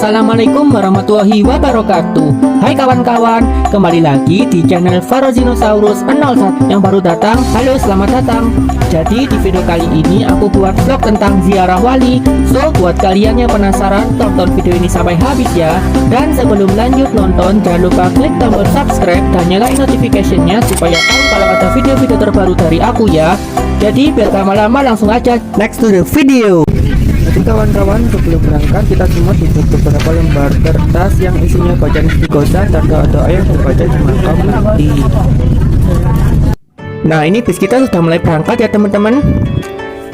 Assalamualaikum warahmatullahi wabarakatuh. Hai kawan-kawan, kembali lagi di channel Farozinosaurus 01 yang baru datang. Halo, selamat datang. Jadi di video kali ini aku buat vlog tentang ziarah wali. So buat kalian yang penasaran, tonton video ini sampai habis ya. Dan sebelum lanjut nonton, jangan lupa klik tombol subscribe dan nyalain notificationnya supaya tahu kalau ada video-video terbaru dari aku ya. Jadi biar gak lama-lama, langsung aja next to the video. Jadi kawan-kawan, sebelum berangkat kita semua diberi beberapa lembar kertas yang isinya bacaan istighosah dan doa-doa yang dibaca di makam nanti. Nah, ini bis kita sudah mulai berangkat ya teman-teman.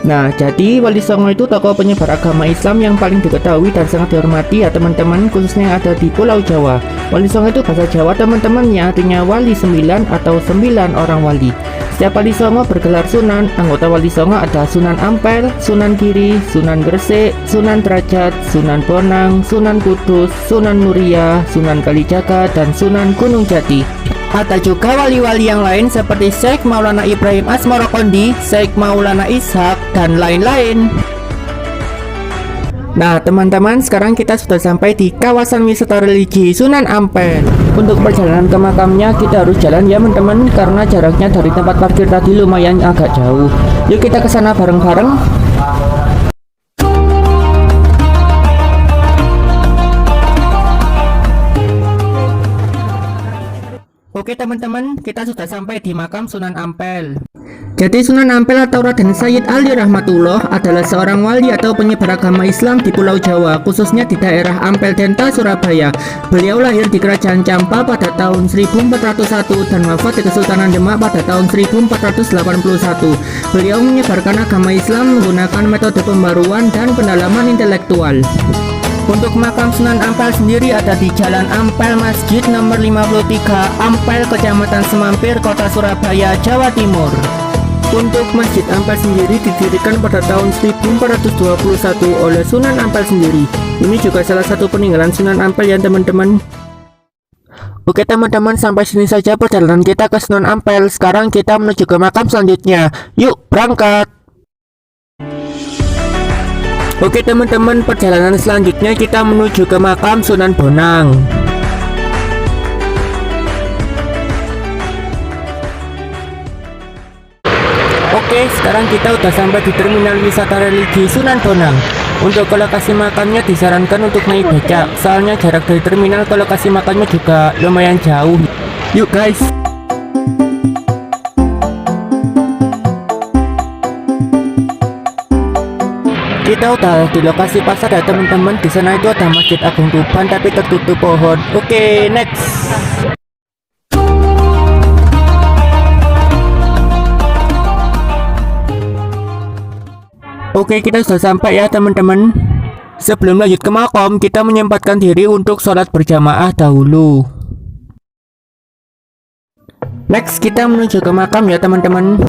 Nah, jadi Wali Songo itu tokoh penyebar agama Islam yang paling diketahui dan sangat dihormati ya teman-teman, khususnya yang ada di Pulau Jawa. Wali Songo itu bahasa Jawa teman-teman, yang artinya wali 9 atau 9 orang wali. Setiap Wali Songo bergelar Sunan. Anggota Wali Songo ada Sunan Ampel, Sunan Giri, Sunan Gresik, Sunan Derajat, Sunan Bonang, Sunan Kudus, Sunan Muria, Sunan Kalijaga, dan Sunan Gunung Jati. Ada juga wali-wali yang lain seperti Syekh Maulana Ibrahim Asmorokondi, Syekh Maulana Ishak, dan lain-lain. Nah teman-teman, sekarang kita sudah sampai di kawasan wisata religi Sunan Ampel. Untuk perjalanan ke makamnya kita harus jalan ya teman-teman, karena jaraknya dari tempat parkir tadi lumayan agak jauh. Yuk kita ke sana bareng-bareng. Oke teman-teman, kita sudah sampai di makam Sunan Ampel. Jadi Sunan Ampel atau Raden Sayyid Ali Rahmatullah adalah seorang wali atau penyebar agama Islam di Pulau Jawa, khususnya di daerah Ampel Denta, Surabaya. Beliau lahir di Kerajaan Campa pada tahun 1401 dan wafat di Kesultanan Demak pada tahun 1481. Beliau menyebarkan agama Islam menggunakan metode pembaruan dan pendalaman intelektual. Untuk makam Sunan Ampel sendiri ada di Jalan Ampel Masjid nomor 53, Ampel, Kecamatan Semampir, Kota Surabaya, Jawa Timur. Untuk Masjid Ampel sendiri didirikan pada tahun 1421 oleh Sunan Ampel sendiri. Ini juga salah satu peninggalan Sunan Ampel ya teman-teman. Oke teman-teman, sampai sini saja perjalanan kita ke Sunan Ampel. Sekarang kita menuju ke makam selanjutnya. Yuk berangkat. Oke teman-teman, perjalanan selanjutnya kita menuju ke makam Sunan Bonang. Oke, sekarang kita udah sampai di terminal wisata religi Sunan Bonang. Untuk ke lokasi makamnya disarankan untuk naik becak, soalnya jarak dari terminal ke lokasi makamnya juga lumayan jauh. Yuk guys. Kita udah di lokasi pasar ya teman-teman. Di sana itu ada Masjid Agung Tuban tapi tertutup pohon. Oke, next. Oke, kita sudah sampai ya teman-teman. Sebelum lanjut ke makam, kita menyempatkan diri untuk sholat berjamaah dahulu. Next, kita menuju ke makam ya teman-teman.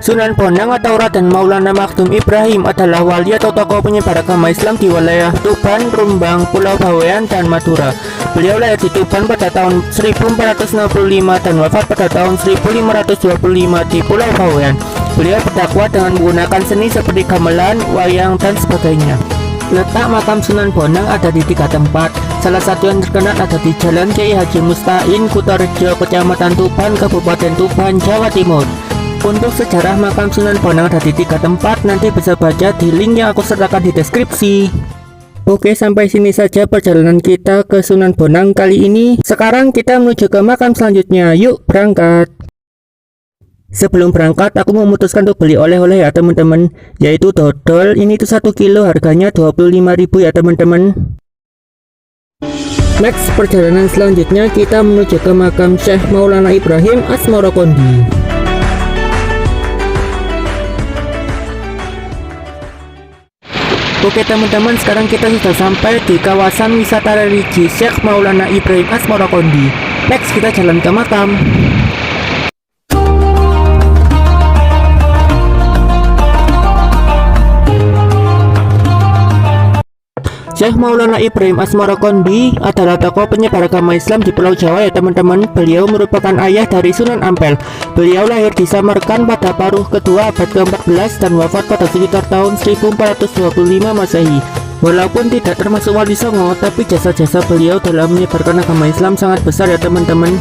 Sunan Bonang atau Raden Maulana Maktum Ibrahim adalah wali atau tokoh penyebar agama Islam di wilayah Tuban, Rumbang, Pulau Bawean, dan Madura. Beliau lahir di Tuban pada tahun 1465 dan wafat pada tahun 1525 di Pulau Bawean. Beliau berdakwah dengan menggunakan seni seperti gamelan, wayang, dan sebagainya. Letak makam Sunan Bonang ada di 3 tempat. Salah satu yang terkenal ada di Jalan Kiai Haji Mustain, Kutorejo, Kecamatan Tuban, Kabupaten Tuban, Jawa Timur. Untuk sejarah makam Sunan Bonang ada di 3 tempat, nanti bisa baca di link yang aku sertakan di deskripsi. Oke, sampai sini saja perjalanan kita ke Sunan Bonang kali ini. Sekarang kita menuju ke makam selanjutnya. Yuk berangkat. Sebelum berangkat aku memutuskan untuk beli oleh-oleh ya teman-teman, yaitu dodol. Ini tuh 1 kilo harganya 25.000 ya teman-teman. Next, perjalanan selanjutnya kita menuju ke makam Syekh Maulana Ibrahim Asmorokondi. Oke teman-teman, sekarang kita sudah sampai di kawasan wisata religi Syekh Maulana Ibrahim Asmorokondi. Next, kita jalan ke makam. Syekh Maulana Ibrahim Asmarakondi adalah tokoh penyebar agama Islam di Pulau Jawa ya teman-teman. Beliau merupakan ayah dari Sunan Ampel. Beliau lahir di Samarkand pada paruh kedua abad ke-14 dan wafat pada sekitar tahun 1425 Masehi. Walaupun tidak termasuk Wali Songo, tapi jasa-jasa beliau dalam menyebarkan agama Islam sangat besar ya teman-teman.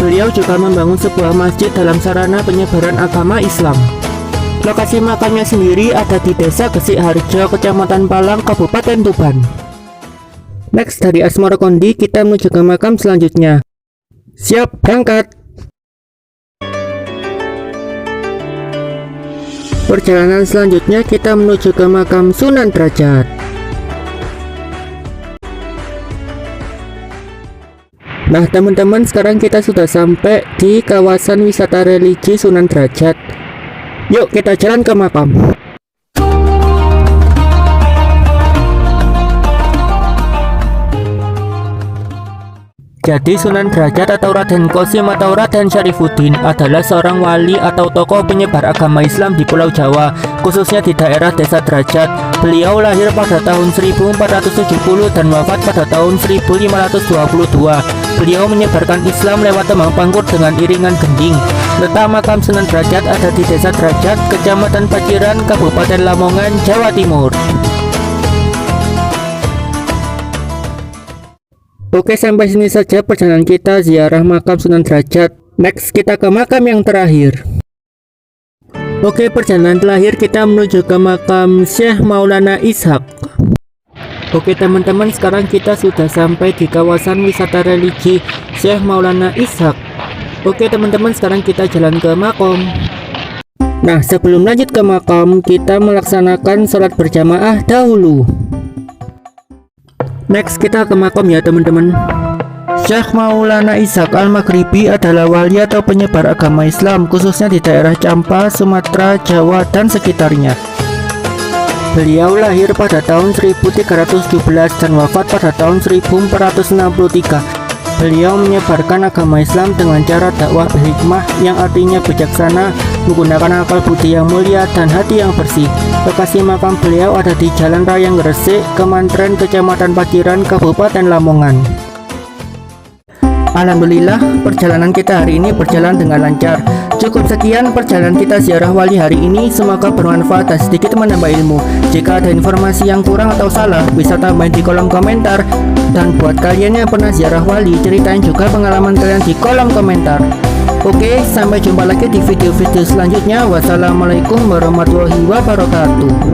Beliau juga membangun sebuah masjid dalam sarana penyebaran agama Islam. Lokasi makamnya sendiri ada di Desa Gesik Harjo, Kecamatan Palang, Kabupaten Tuban. Next, dari Asmarakondi kita menuju ke makam selanjutnya. Siap, berangkat! Perjalanan selanjutnya kita menuju ke makam Sunan Derajat. Nah teman-teman, sekarang kita sudah sampai di kawasan wisata religi Sunan Derajat. Yuk kita jalan ke makam. Jadi Sunan Derajat atau Raden Qasim atau Raden Syarifuddin adalah seorang wali atau tokoh penyebar agama Islam di Pulau Jawa, khususnya di daerah Desa Derajat. Beliau lahir pada tahun 1470 dan wafat pada tahun 1522. Beliau menyebarkan Islam lewat tembang pangkur dengan iringan gending. Letak makam Sunan Derajat ada di Desa Derajat, Kecamatan Paciran, Kabupaten Lamongan, Jawa Timur. Oke, sampai sini saja perjalanan kita ziarah makam Sunan Derajat. Next, kita ke makam yang terakhir. Oke, perjalanan terakhir kita menuju ke makam Syekh Maulana Ishaq. Oke teman-teman, sekarang kita sudah sampai di kawasan wisata religi Syekh Maulana Ishaq. Oke teman-teman, sekarang kita jalan ke makam. Nah, sebelum lanjut ke makam, kita melaksanakan sholat berjamaah dahulu. Next, kita ke makam ya teman-teman. Syekh Maulana Ishaq Al-Maghribi adalah wali atau penyebar agama Islam, khususnya di daerah Campa, Sumatera, Jawa, dan sekitarnya. Beliau lahir pada tahun 1317 dan wafat pada tahun 1463. Beliau menyebarkan agama Islam dengan cara dakwah berhikmah, yang artinya bijaksana, menggunakan akal budi yang mulia dan hati yang bersih. Lokasi makam beliau ada di Jalan Raya Gresik, Kemantren, Kecamatan Paciran, Kabupaten Lamongan. Alhamdulillah, perjalanan kita hari ini berjalan dengan lancar. Cukup sekian perjalanan kita ziarah wali hari ini. Semoga bermanfaat dan sedikit menambah ilmu. Jika ada informasi yang kurang atau salah, bisa tambahin di kolom komentar. Dan buat kalian yang pernah ziarah wali, ceritain juga pengalaman kalian di kolom komentar. Oke, sampai jumpa lagi di video-video selanjutnya. Wassalamualaikum warahmatullahi wabarakatuh.